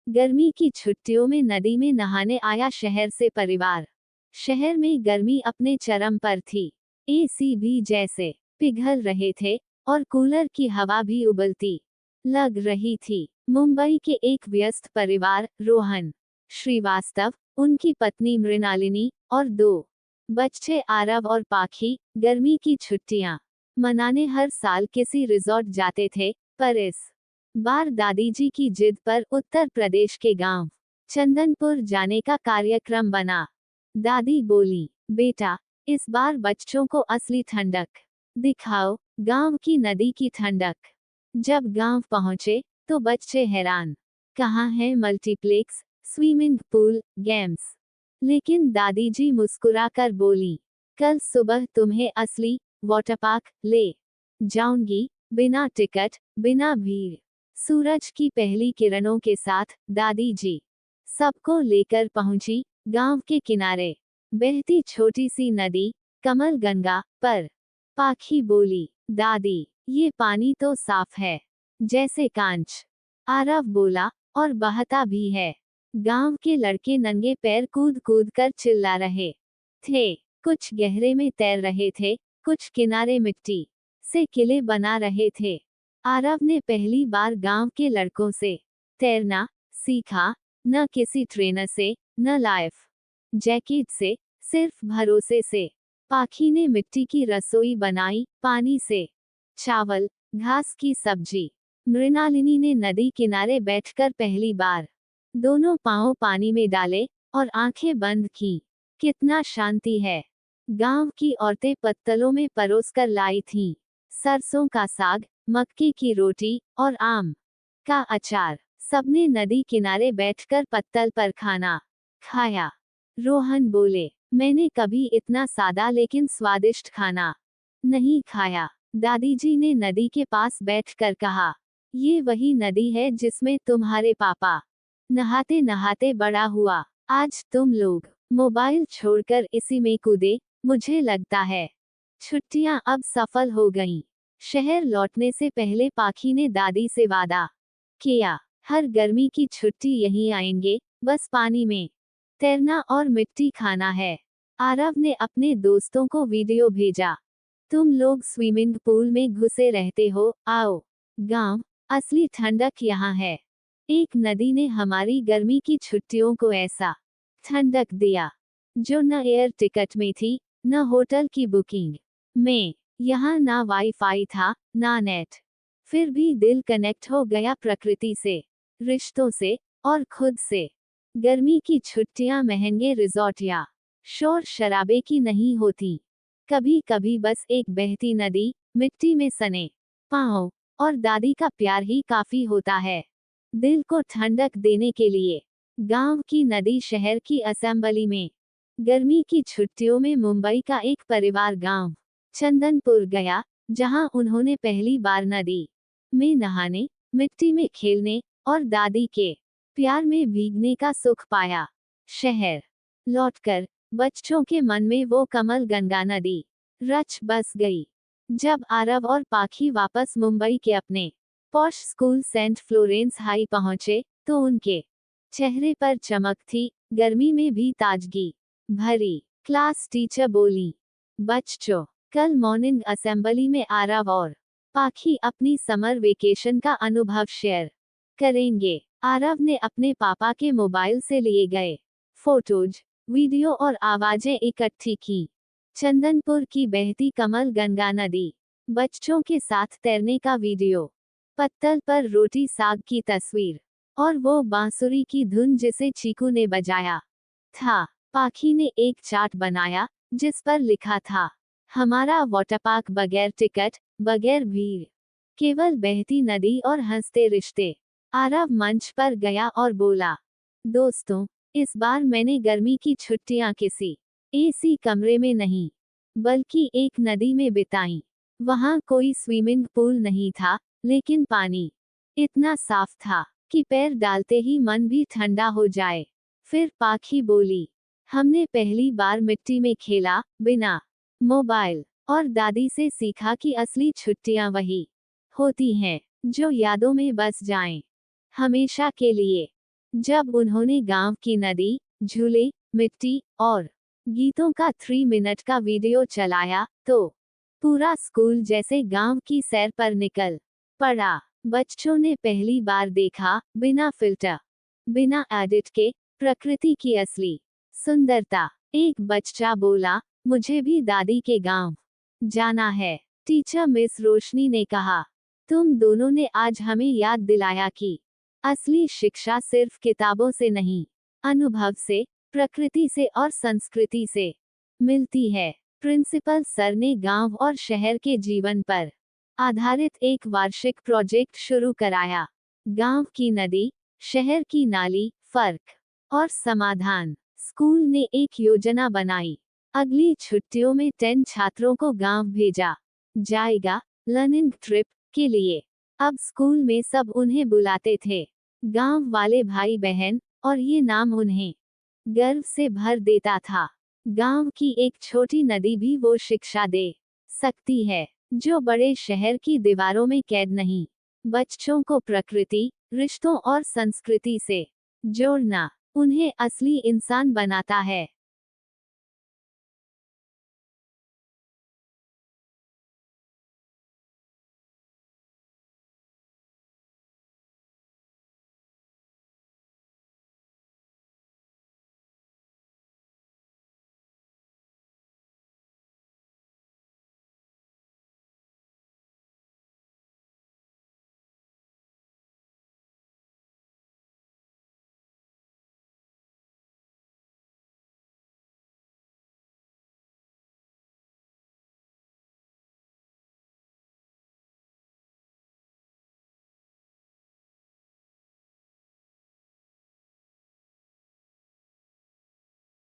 गर्मी की छुट्टियों में नदी में नहाने आया शहर से परिवार। शहर में गर्मी अपने चरम पर थी। एसी भी जैसे पिघल रहे थे और कूलर की हवा भी उबलती लग रही थी। मुंबई के एक व्यस्त परिवार, रोहन श्रीवास्तव, उनकी पत्नी मृणालिनी और 2 बच्चे आरव और पाखी, गर्मी की छुट्टियां मनाने हर साल किसी रिजॉर्ट जाते थे, पर इस बार दादी जी की जिद पर उत्तर प्रदेश के गांव चंदनपुर जाने का कार्यक्रम बना। दादी बोली, बेटा, इस बार बच्चों को असली ठंडक दिखाओ, गांव की नदी की ठंडक। जब गांव पहुंचे तो बच्चे हैरान, कहाँ है मल्टीप्लेक्स, स्विमिंग पूल, गेम्स। लेकिन दादी जी मुस्कुराकर बोली, कल सुबह तुम्हें असली वाटर पार्क ले जाऊंगी, बिना टिकट, बिना भीड़। सूरज की पहली किरणों के साथ दादी जी सबको लेकर पहुंची गांव के किनारे। बहती छोटी सी नदी, कमल गंगा पर। पाखी बोली, दादी, ये पानी तो साफ है, जैसे कांच। आरव बोला, और बहता भी है। गांव के लड़के नंगे पैर कूद कूद कर चिल्ला रहे थे। कुछ गहरे में तैर रहे थे, कुछ किनारे मिट्टी से किले बना रहे थे। आरव ने पहली बार गांव के लड़कों से तैरना सीखा, न किसी ट्रेनर से, न लाइफ जैकेट से, सिर्फ भरोसे से। पाखी ने मिट्टी की रसोई बनाई, पानी से चावल, घास की सब्जी। मृणालिनी ने नदी किनारे बैठकर पहली बार दोनों पांव पानी में डाले और आंखें बंद की। कितना शांति है। गांव की औरतें पत्तलों में परोसकर लाई थीं सरसों का साग, मक्के की रोटी और आम का अचार। सबने नदी किनारे बैठकर पत्तल पर खाना खाया। रोहन बोले, मैंने कभी इतना सादा लेकिन स्वादिष्ट खाना नहीं खाया। दादी जी ने नदी के पास बैठकर कहा, ये वही नदी है जिसमें तुम्हारे पापा नहाते नहाते बड़ा हुआ। आज तुम लोग मोबाइल छोड़कर इसी में कूदे, मुझे लगता है छुट्टियां अब सफल हो गईं। शहर लौटने से पहले पाखी ने दादी से वादा किया, हर गर्मी की छुट्टी यहीं आएंगे, बस पानी में तैरना और मिट्टी खाना है। आरव ने अपने दोस्तों को वीडियो भेजा, तुम लोग स्विमिंग पूल में घुसे रहते हो, आओ, गांव असली ठंडक यहाँ है। एक नदी ने हमारी गर्मी की छुट्टियों को ऐसा ठंडक दिया, जो न एयर टिकट में थी, न होटल की बुकिंग में। यहाँ ना वाईफाई था, ना नेट। फिर भी दिल कनेक्ट हो गया प्रकृति से, रिश्तों से और खुद से। गर्मी की छुट्टियां महंगे रिजॉर्ट या शोर शराबे की नहीं होती। कभी कभी बस एक बहती नदी, मिट्टी में सने पांव और दादी का प्यार ही काफी होता है दिल को ठंडक देने के लिए। गांव की नदी शहर की असेंबली में। गर्मी की छुट्टियों में मुंबई का एक परिवार गांव चंदनपुर गया, जहां उन्होंने पहली बार नदी में नहाने, मिट्टी में खेलने और दादी के प्यार में भीगने का सुख पाया। शहर लौटकर बच्चों के मन में वो कमल गंगा नदी रच बस गई। जब आरव और पाखी वापस मुंबई के अपने posh school Saint Florence High पहुंचे, तो उनके चेहरे पर चमक थी, गर्मी में भी ताजगी भरी। क्लास टीचर बोली, बच्चों, कल मॉर्निंग असेंबली में आरव और पाखी अपनी समर वेकेशन का अनुभव शेयर करेंगे। आरव ने अपने पापा के मोबाइल से लिए गए फोटोज, वीडियो और आवाजें इकट्ठी की। चंदनपुर की बहती कमल गंगा नदी, बच्चों के साथ तैरने का वीडियो, पत्तल पर रोटी साग की तस्वीर, और वो बांसुरी की धुन जिसे चीकू ने बजाया था। पाखी ने एक चार्ट बनाया, जिस पर लिखा था, हमारा वाटर पार्क बगैर टिकट, बगैर भीड़, केवल बहती नदी और हंसते रिश्ते। आरव मंच पर गया और बोला, दोस्तों, इस बार मैंने गर्मी की छुट्टियां किसी एसी कमरे में नहीं, बल्कि एक नदी में बिताई। वहां कोई स्विमिंग पूल नहीं था, लेकिन पानी इतना साफ था कि पैर डालते ही मन भी ठंडा हो जाए। फिर पाखी बोली, हमने पहली बार मिट्टी में खेला, बिना मोबाइल, और दादी से सीखा कि असली छुट्टियां वही होती हैं जो यादों में बस जाएं, हमेशा के लिए। जब उन्होंने गांव की नदी, झूले, मिट्टी और गीतों का 3 मिनट का वीडियो चलाया तो पूरा स्कूल जैसे गांव की सैर पर निकल पड़ा। बच्चों ने पहली बार देखा, बिना फिल्टर, बिना एडिट के, प्रकृति की असली सुंदरता। एक बच्चा बोला, मुझे भी दादी के गांव जाना है। टीचर मिस रोशनी ने कहा, तुम दोनों ने आज हमें याद दिलाया कि असली शिक्षा सिर्फ किताबों से नहीं, अनुभव से, प्रकृति से और संस्कृति से मिलती है। प्रिंसिपल सर ने गांव और शहर के जीवन पर आधारित एक वार्षिक प्रोजेक्ट शुरू कराया। गांव की नदी, शहर की नाली, फर्क और समाधान। स्कूल ने एक योजना बनाई। अगली छुट्टियों में 10 छात्रों को गांव भेजा जाएगा लर्निंग ट्रिप के लिए। अब स्कूल में सब उन्हें बुलाते थे, गांव वाले भाई बहन, और ये नाम उन्हें गर्व से भर देता था। गांव की एक छोटी नदी भी वो शिक्षा दे सकती है जो बड़े शहर की दीवारों में कैद नहीं। बच्चों को प्रकृति, रिश्तों और संस्कृति से जोड़ना उन्हें असली इंसान बनाता है।